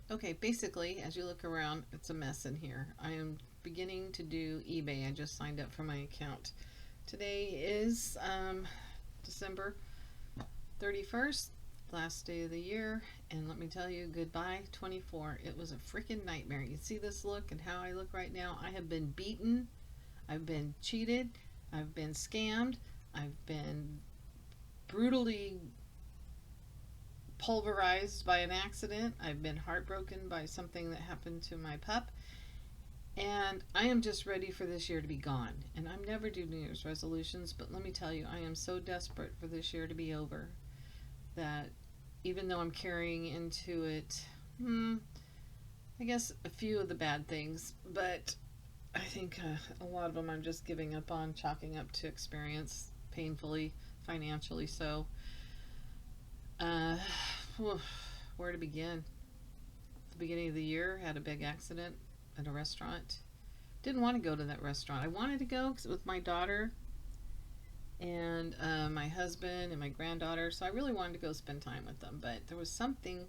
Okay, basically, as you look around, it's a mess in here. I am beginning to do eBay. I just signed up for my account. Today is December 31st, last day of the year, and let me tell you, goodbye 24. It was a freaking nightmare. You see this look and how I look right now? I have been beaten, I've been cheated, I've been scammed, I've been brutally pulverized by an accident. I've been heartbroken by something that happened to my pup. And I am just ready for this year to be gone. And I'm never do New Year's resolutions, but let me tell you, I am so desperate for this year to be over that even though I'm carrying into it, I guess a few of the bad things, but I think a lot of them I'm just giving up on, chalking up to experience, painfully, financially so. Uh, where to begin? At the beginning of the year, had a big accident at a restaurant. Didn't want to go to that restaurant. I wanted to go with my daughter and my husband and my granddaughter, so I really wanted to go spend time with them. But there was something,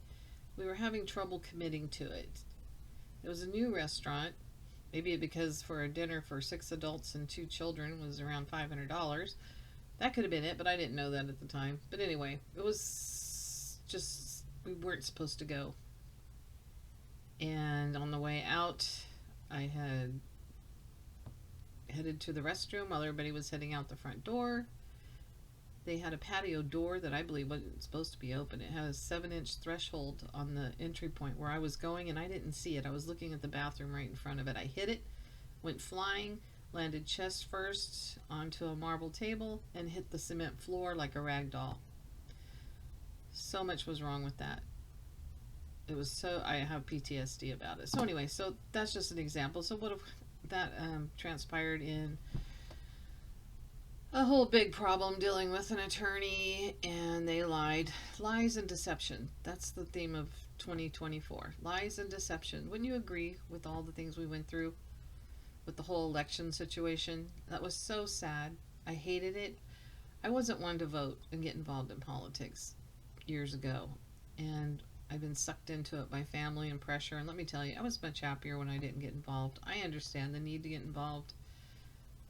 we were having trouble committing to it. It was a new restaurant, maybe because for a dinner for 6 adults and 2 children was around $500. That could have been it, but I didn't know that at the time. But anyway, it was just, we weren't supposed to go. And on the way out, I had headed to the restroom while everybody was heading out the front door. They had a patio door that I believe wasn't supposed to be open. It had a 7-inch threshold on the entry point where I was going, and I didn't see it. I was looking at the bathroom right in front of it. I hit it, went flying, landed chest first onto a marble table, and hit the cement floor like a rag doll. So much was wrong with that. It was so, I have PTSD about it. So anyway, so that's just an example. So what if that transpired in a whole big problem dealing with an attorney, and they lied. Lies and deception. That's the theme of 2024. Lies and deception. Wouldn't you agree with all the things we went through with the whole election situation? That was so sad. I hated it. I wasn't one to vote and get involved in politics years ago. And I've been sucked into it by family and pressure. And let me tell you, I was much happier when I didn't get involved. I understand the need to get involved.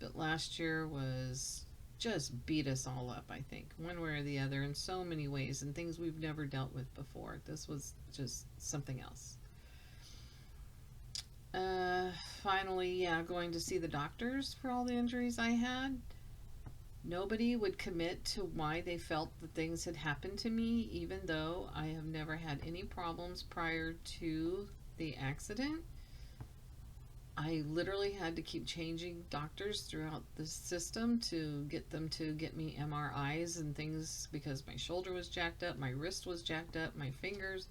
But last year was just beat us all up, I think, one way or the other, in so many ways, and things we've never dealt with before. This was just something else. Uh, Finally, yeah, going to see the doctors for all the injuries I had. Nobody would commit to why they felt the things had happened to me, even though I have never had any problems prior to the accident. I literally had to keep changing doctors throughout the system to get them to get me MRIs and things because my shoulder was jacked up, my wrist was jacked up, my fingers,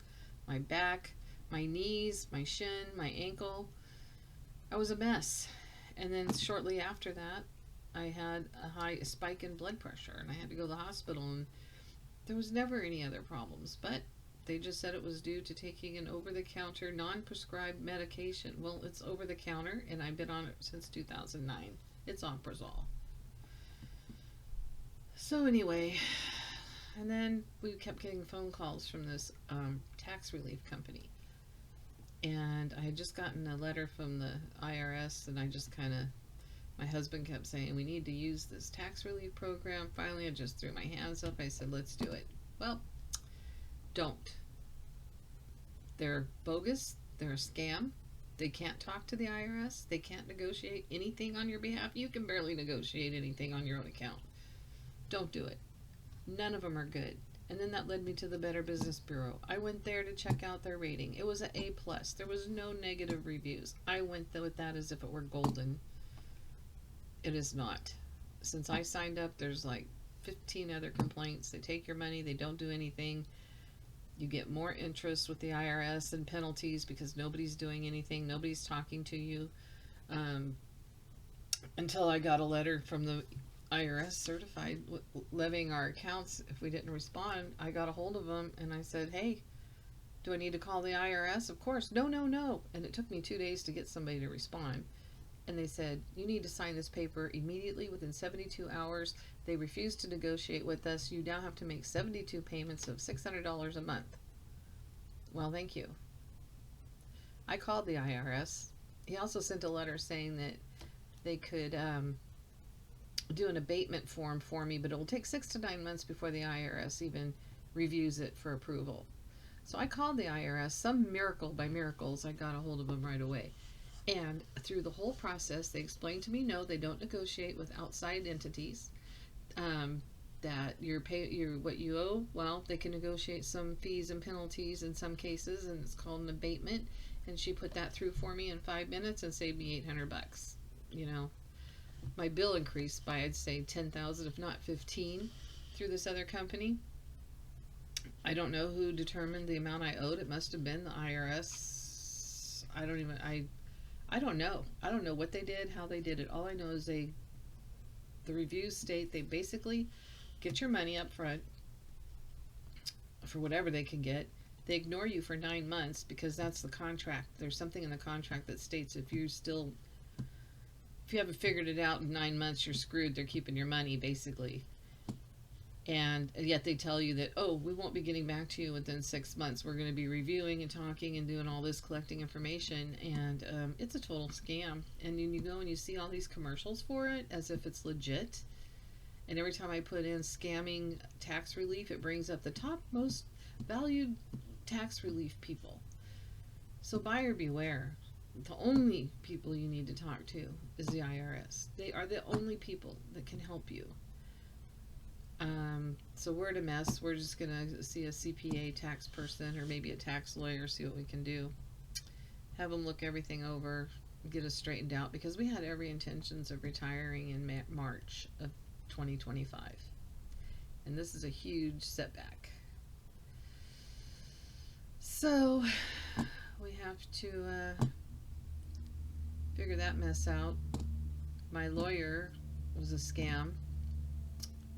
my back, my knees, my shin, my ankle. I was a mess. And then shortly after that, I had a high spike in blood pressure and I had to go to the hospital, and there was never any other problems, but they just said it was due to taking an over-the-counter non-prescribed medication. Well, it's over-the-counter and I've been on it since 2009. It's omeprazole. So anyway, and then we kept getting phone calls from this tax relief company, and I had just gotten a letter from the IRS, and I just kind of, my husband kept saying, we need to use this tax relief program. Finally, I just threw my hands up. I said, let's do it. Well, don't. They're bogus. They're a scam. They can't talk to the IRS. They can't negotiate anything on your behalf. You can barely negotiate anything on your own account. Don't do it. None of them are good. And then that led me to the Better Business Bureau. I went there to check out their rating. It was an A plus. There was no negative reviews. I went with that as if it were golden. It is not. Since I signed up, there's like 15 other complaints. They take your money. They don't do anything. You get more interest with the IRS and penalties because nobody's doing anything. Nobody's talking to you. Um, until I got a letter from the IRS certified levying our accounts if we didn't respond. I got a hold of them and I said, hey, do I need to call the IRS? Of course. No, no, no. And it took me 2 days to get somebody to respond. And they said, you need to sign this paper immediately within 72 hours. They refused to negotiate with us. You now have to make 72 payments of $600 a month. Well, thank you. I called the IRS. He also sent a letter saying that they could do an abatement form for me, but it will take 6 to 9 months before the IRS even reviews it for approval. So I called the IRS. Some miracle by miracles, I got a hold of them right away. And through the whole process, they explained to me, no, they don't negotiate with outside entities. That your what you owe, well, they can negotiate some fees and penalties in some cases, and it's called an abatement. And she put that through for me in 5 minutes and saved me $800. You know, my bill increased by, I'd say, 10,000, if not 15, through this other company. I don't know who determined the amount I owed. It must have been the IRS. I don't know. I don't know what they did, how they did it. All I know is the reviews state they basically get your money up front for whatever they can get. They ignore you for 9 months because that's the contract. There's something in the contract that states if you haven't figured it out in 9 months, you're screwed. They're keeping your money basically. And yet they tell you that, oh, we won't be getting back to you within 6 months. We're going to be reviewing and talking and doing all this, collecting information. And it's a total scam. And then you go and you see all these commercials for it as if it's legit. And every time I put in scamming tax relief, it brings up the top most valued tax relief people. So buyer beware. The only people you need to talk to is the IRS. They are the only people that can help you. So we're at a mess. We're just going to see a CPA tax person or maybe a tax lawyer, see what we can do. Have them look everything over, get us straightened out, because we had every intentions of retiring in March of 2025. And this is a huge setback. So we have to figure that mess out. My lawyer was a scam.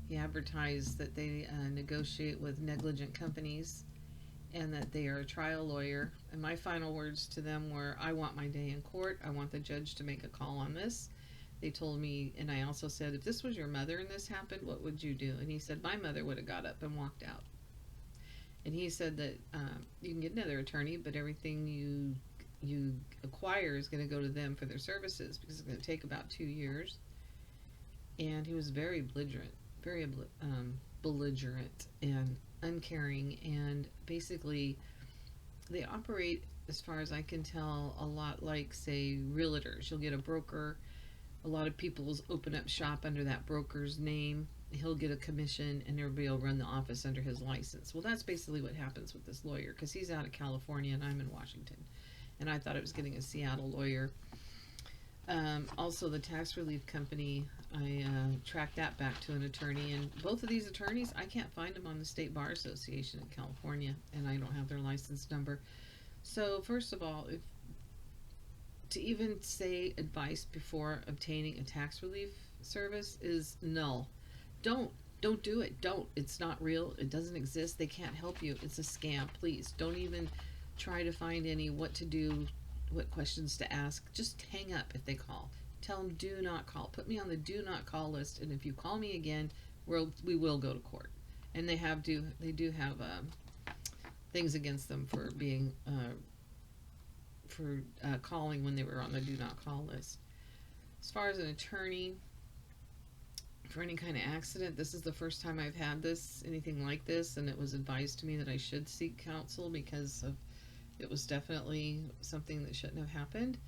He advertised that they negotiate with negligent companies and that they are a trial lawyer. And my final words to them were, I want my day in court. I want the judge to make a call on this. They told me, and I also said, if this was your mother and this happened, what would you do? And he said, my mother would have got up and walked out. And he said that you can get another attorney, but everything you acquire is going to go to them for their services because it's going to take about 2 years. And he was very belligerent and uncaring, and basically they operate, as far as I can tell, a lot like, say, realtors. You'll get a broker. A lot of people will open up shop under that broker's name. He'll get a commission and everybody will run the office under his license. Well, that's basically what happens with this lawyer, because he's out of California and I'm in Washington, and I thought I was getting a Seattle lawyer. Also, the tax relief company, I tracked that back to an attorney, and both of these attorneys, I can't find them on the State Bar Association in California, and I don't have their license number. So, first of all, to even say advice before obtaining a tax relief service is null. Don't do it. Don't. It's not real. It doesn't exist. They can't help you. It's a scam. Please don't even try to find what to do, what questions to ask. Just hang up if they call. Tell them do not call. Put me on the do not call list, and if you call me again, we will go to court. And they do have things against them for being calling when they were on the do not call list. As far as an attorney for any kind of accident, this is the first time I've had anything like this, and it was advised to me that I should seek counsel because it was definitely something that shouldn't have happened.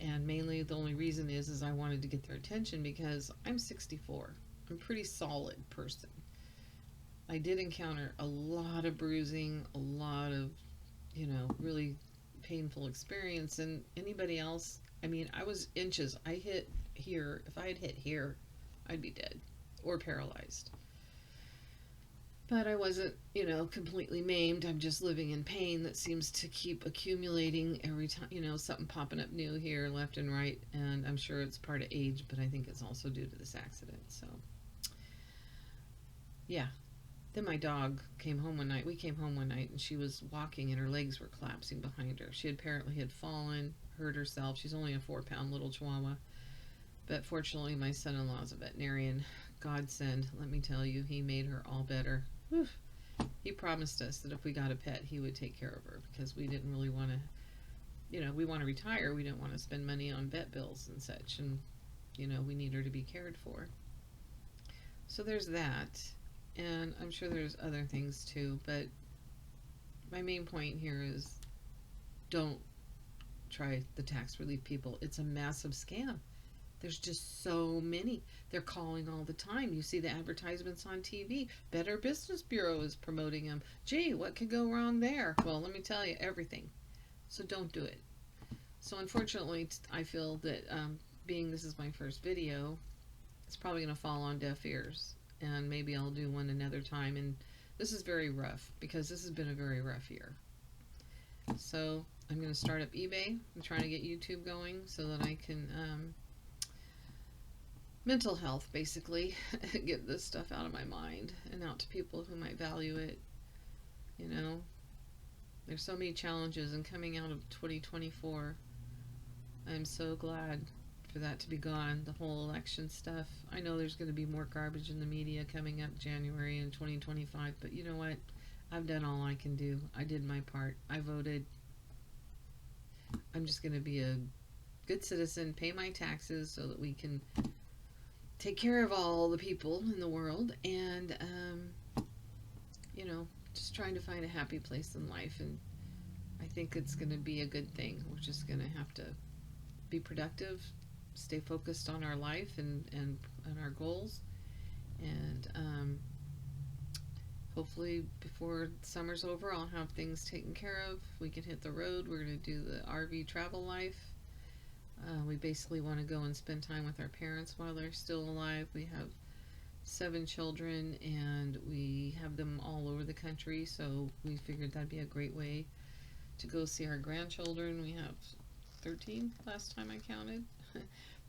And mainly the only reason is I wanted to get their attention because I'm 64. I'm a pretty solid person. I did encounter a lot of bruising, a lot of, really painful experience. And anybody else, I was inches. I hit here. If I had hit here, I'd be dead or paralyzed. But I wasn't, completely maimed. I'm just living in pain that seems to keep accumulating every time, something popping up new here, left and right. And I'm sure it's part of age, but I think it's also due to this accident. So, yeah. Then my dog came home one night. We came home one night, and she was walking, and her legs were collapsing behind her. She apparently had fallen, hurt herself. She's only a 4-pound little chihuahua. But fortunately, my son-in-law is a veterinarian. Godsend, let me tell you, he made her all better. Whew. He promised us that if we got a pet, he would take care of her because we didn't really want to we want to retire. We don't want to spend money on vet bills and such. And, we need her to be cared for. So there's that. And I'm sure there's other things too. But my main point here is don't try the tax relief people. It's a massive scam. There's just so many. They're calling all the time. You see the advertisements on TV. Better Business Bureau is promoting them. Gee, what could go wrong there? Well, let me tell you, everything. So don't do it. So unfortunately, I feel that being this is my first video, it's probably going to fall on deaf ears. And maybe I'll do one another time. And this is very rough because this has been a very rough year. So I'm going to start up eBay. I'm trying to get YouTube going so that I can mental health, basically, get this stuff out of my mind and out to people who might value it. There's so many challenges, and coming out of 2024, I'm so glad for that to be gone, the whole election stuff. I know there's going to be more garbage in the media coming up January in 2025, but you know what? I've done all I can do. I did my part. I voted. I'm just going to be a good citizen, pay my taxes so that we can take care of all the people in the world, and just trying to find a happy place in life. And I think it's going to be a good thing. We're just going to have to be productive, stay focused on our life and our goals, and hopefully before summer's over I'll have things taken care of. We can hit the road. We're going to do the RV travel life. We basically want to go and spend time with our parents while they're still alive. We have 7 children, and we have them all over the country, so we figured that'd be a great way to go see our grandchildren. We have 13 last time I counted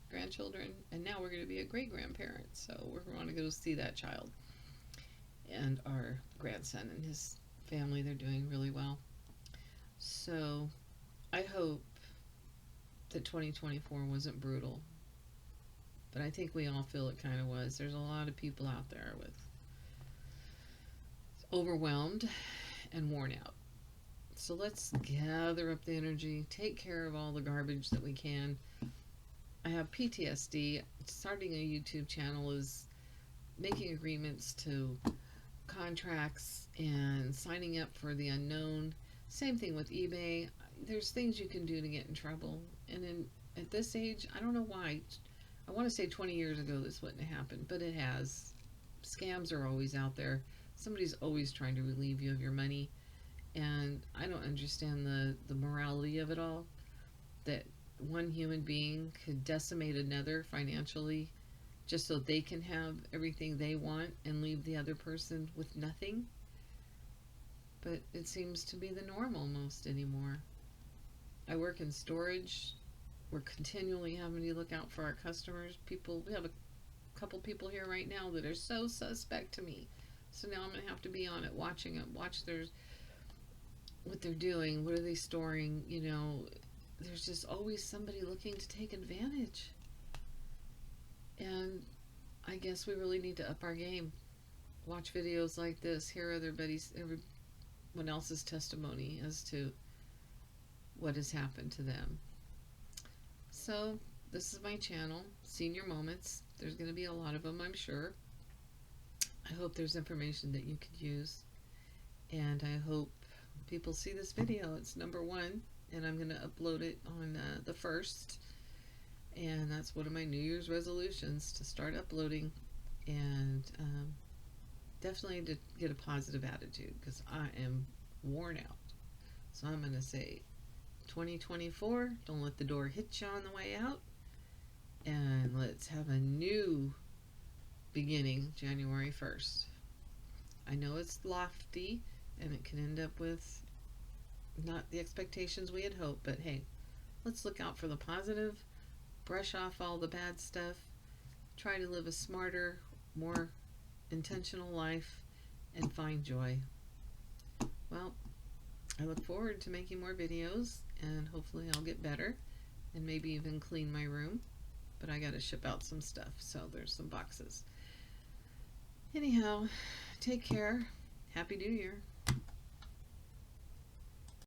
grandchildren, and now we're going to be a great-grandparent, so we're going to go see that child. And our grandson and his family, they're doing really well. So I hope that 2024 wasn't brutal, but I think we all feel it kind of was. There's a lot of people out there with overwhelmed and worn out. So let's gather up the energy, take care of all the garbage that we can. I have PTSD. Starting a YouTube channel is making agreements to contracts and signing up for the unknown. Same thing with eBay. There's things you can do to get in trouble. And at this age, I don't know why. I want to say 20 years ago this wouldn't have happened, but it has. Scams are always out there. Somebody's always trying to relieve you of your money. And I don't understand the morality of it all. That one human being could decimate another financially just so they can have everything they want and leave the other person with nothing. But it seems to be the norm almost anymore. I work in storage. We're continually having to look out for our customers. We have a couple people here right now that are so suspect to me. So now I'm going to have to be on it, watching it, watch what they're doing, what are they storing, there's just always somebody looking to take advantage. And I guess we really need to up our game. Watch videos like this, hear everyone else's testimony as to what has happened to them. So this is my channel, Senior Moments. There's going to be a lot of them, I'm sure. I hope there's information that you could use, and I hope people see this video. It's number 1, and I'm going to upload it on the 1st, and that's one of my New Year's resolutions, to start uploading, and definitely to get a positive attitude, because I am worn out. So I'm going to say 2024, don't let the door hit you on the way out, and let's have a new beginning January 1st. I know it's lofty and it can end up with not the expectations we had hoped, but hey, let's look out for the positive, brush off all the bad stuff, try to live a smarter, more intentional life, and find joy. Well, I look forward to making more videos, and hopefully I'll get better and maybe even clean my room, but I gotta ship out some stuff, so there's some boxes. Anyhow, take care. Happy New Year.